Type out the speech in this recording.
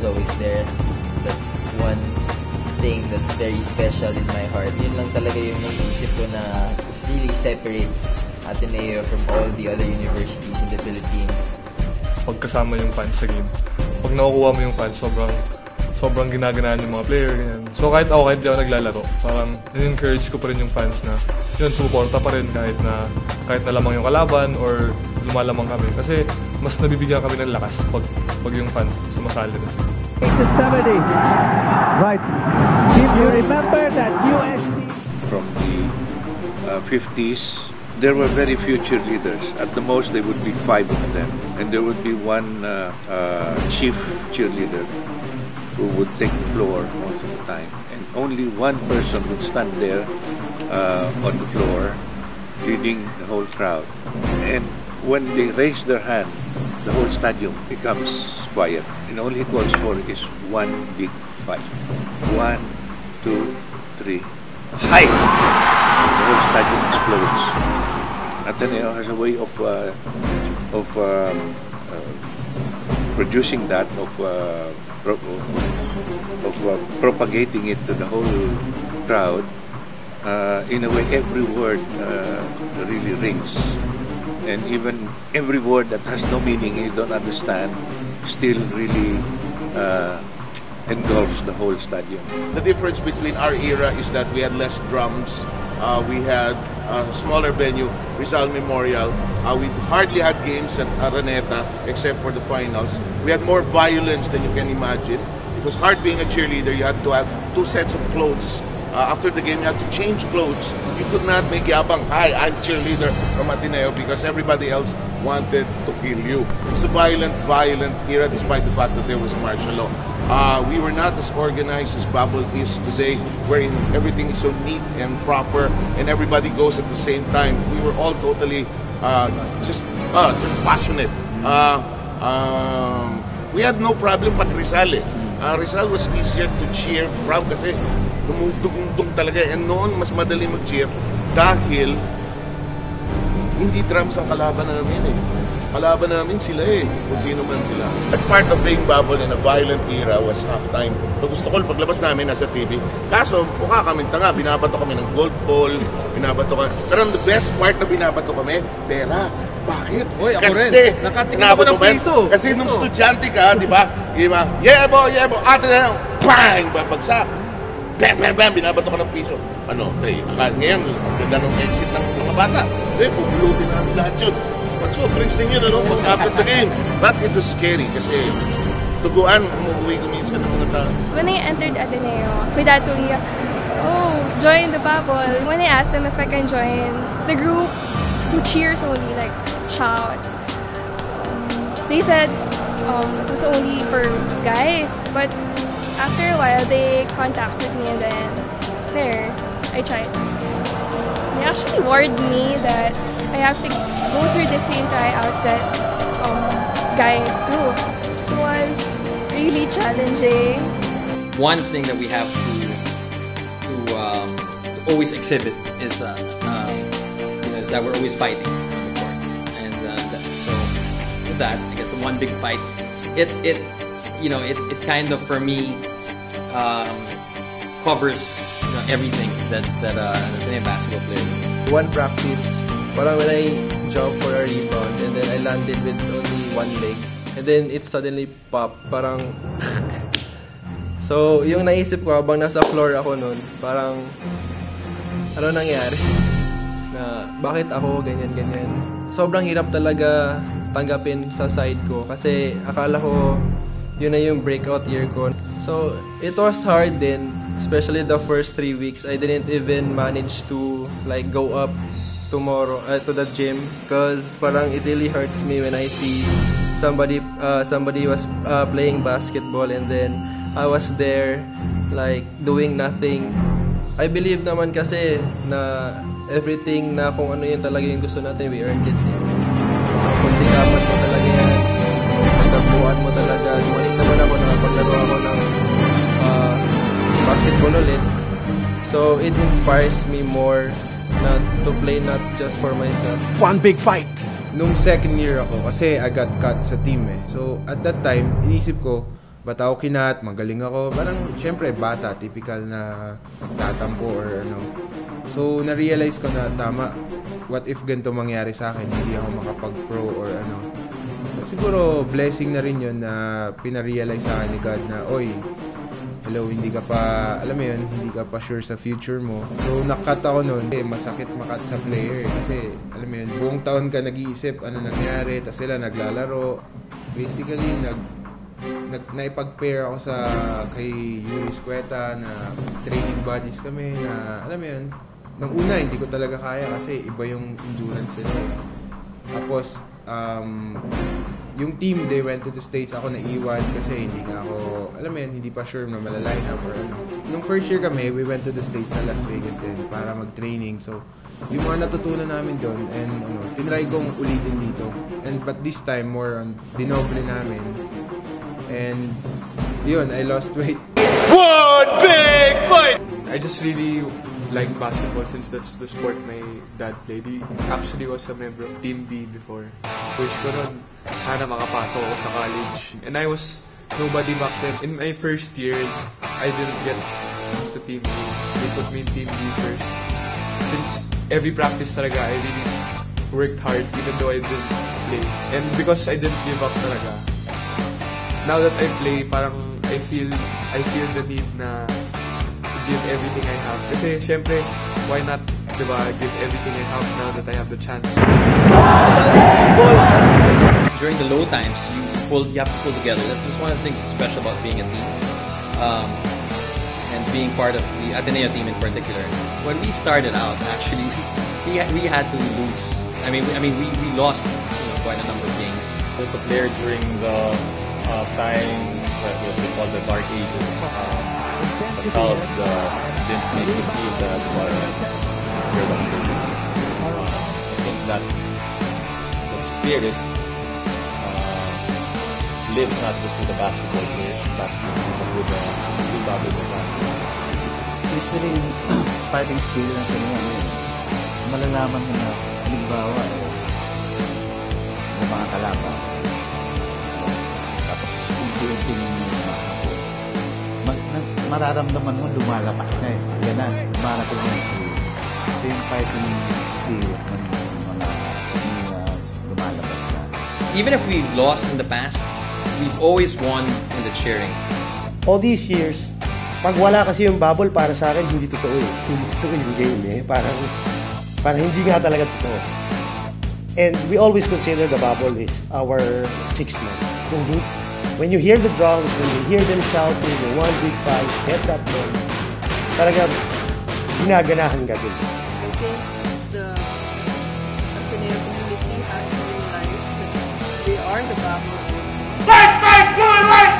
always there. That's one thing that's very special in my heart. Yun lang talaga yung naisip ko na really separates Ateneo from all the other universities in the Philippines. Pagkasama yung fans sa game. Pag nakukuha mo yung fans, sobrang ginaganaan yung mga player, ganyan. So kahit di ako naglalaro, parang in-encourage ko pa rin yung fans na yun, suporta pa rin kahit na lamang yung kalaban or lumalamang kami. Kasi mas nabibigyan kami ng lakas pag yung fans sumasali din sila. 70. Right. If you remember that USC from the 50s, there were very few cheerleaders. At the most, there would be 5 of them. And there would be one chief cheerleader who would take the floor most of the time. And only one person would stand there on the floor leading the whole crowd. And when they raise their hand, the whole stadium becomes quiet. And all he calls for is one big fight. 1, 2, 3, fight! The whole stadium explodes. Ateneo has a way of producing that, of propagating it to the whole crowd. In a way, every word really rings. And even every word that has no meaning, you don't understand, still really engulfs the whole stadium. The difference between our era is that we had less drums. We had a smaller venue, Rizal Memorial. We hardly had games at Araneta except for the finals. We had more violence than you can imagine. It was hard being a cheerleader. You had to have 2 sets of clothes. After the game, you had to change clothes. You could not make yabang, "Hi, I'm cheerleader from Ateneo," because everybody else wanted to kill you. It was a violent era despite the fact that there was martial law. We were not as organized as Babol is today, wherein everything is so neat and proper and everybody goes at the same time. We were all totally just passionate. We had no problem pag Rizal. Rizal was easier to cheer from kasi dumudugtong talaga. And noon, mas madali mag-cheer dahil hindi drums ang kalaban namin Kalaban namin sila kung sino man sila. At part of being Babol in a violent era was halftime. So gusto ko paglabas namin nasa TV. Kaso, mukha kami tanga. Binabato kami ng golf ball. Pero the best part na binabato kami, pera. Bakit? Oy, ako kasi, rin. Nakatingin ako ng piso. Kasi nung estudyante ka, di ba? Yebo, ate na lang. Bang! Babagsak. Bam, bam, bam! Binabato ka ng piso. Ngayon, ang ganda ng exit ng mga bata. Pupulutin namin lahat yun. So, Princeton yun, pag-after the game. But it was scary kasi tuguan, umuwi ko minsan ng mga tao. When I entered Ateneo, my dad told me, "Oh, join the Babol." When I asked them if I can join the group who cheers only, like shout, they said it was only for guys. But after a while, they contacted me and then there, I tried. They actually warned me that I have to go through the same tryouts that guys do. It was really challenging. One thing that we have to always exhibit is that we're always fighting on the court, and so with that, I guess the one big fight, it kind of for me covers everything that a basketball player. One practice, parang when I jumped for a rebound and then I landed with only one leg and then it suddenly popped, parang so yung naisip ko habang nasa floor ako noon, parang ano nangyari na bakit ako ganyan. Sobrang hirap talaga tanggapin sa side ko kasi akala ko yun na yung breakout year ko. So it was hard din, especially the first 3 weeks. I didn't even manage to like go up tomorrow to the gym because parang it really hurts me when I see somebody was playing basketball and then I was there like doing nothing. I believe naman kasi na everything na kung ano yun talaga yung gusto natin, we earned it. Kung sikapan mo talaga yan, pagkabuhan mo talaga. Dumaling naman ako, nakapaglaro ako ng basketball ulit. So it inspires me more not to play not just for myself. One big fight! Nung second year ako, kasi I got cut sa team So at that time, inisip ko, ba't ako kinat, magaling ako. Parang, syempre, bata, typical na tatampo or ano. So, na-realize ko na tama, what if ganito mangyari sa akin, hindi ako makapag-pro or ano. Siguro, blessing na rin yun na pina-realize sa akin ni God na, oy, hello, hindi ka pa, alam mo yun, hindi ka pa sure sa future mo. So, nakat ako noon. Masakit makat sa player. Kasi, alam mo yun, buong taon ka nag-iisip ano nangyari. Tapos sila naglalaro. Basically, naipag-pair ako kay Yuri Squeta na training buddies kami na, alam mo yun, nung una, hindi ko talaga kaya kasi iba yung endurance nila. Tapos, yung team, they went to the States. Ako naiwan kasi hindi nga ako, alam mo yun, hindi pa sure na malaline up or ano. Nung first year kami, we went to the States sa Las Vegas din para mag-training. So, yung mga natutunan namin doon and tinry kong ulitin dito. But this time, more on dinoble namin. And, yun, I lost weight. One big fight! I just really like basketball since that's the sport my dad played. He actually was a member of Team B before. Wish ko nun, sana makapasok ako sa college. And I was nobody back then. In my first year, I didn't get to Team B. They put me in Team B first. Since every practice talaga, I really worked hard even though I didn't play. And because I didn't give up talaga, now that I play, parang I feel the need na give everything I have. Kasi, syempre, why not, diba, give everything I have now that I have the chance. During the low times, you have to pull together. That's one of the things that's special about being a team. And being part of the Ateneo team in particular. When we started out, actually, we had to lose. I mean, we lost quite a number of games. I was a player during the time that we call the Dark Ages. The crowd didn't make me feel that we're the underdog. I think that the spirit lives not just with the basketball players, but with the basketball. Usually, fighting skill na sila malalaman mo na halimbawa ng mga kalaban. Tapos unti-unti mararamdaman mo lumalabas na yan na, marating yan so yung fighting spirit ng mga lumalabas na. Even if we've lost in the past, we've always won in the cheering. All these years, pag wala kasi yung bubble, para sa akin hindi totoo eh. Hindi totoo yung game eh. Parang hindi nga talaga totoo. And we always consider the bubble is our sixth man. When you hear the drums, when you hear them shouting, the one big fight, get that one, talaga ginaganahan ka din. I think the Ateneo community has realized that they are the bubble. Let's make good! Let's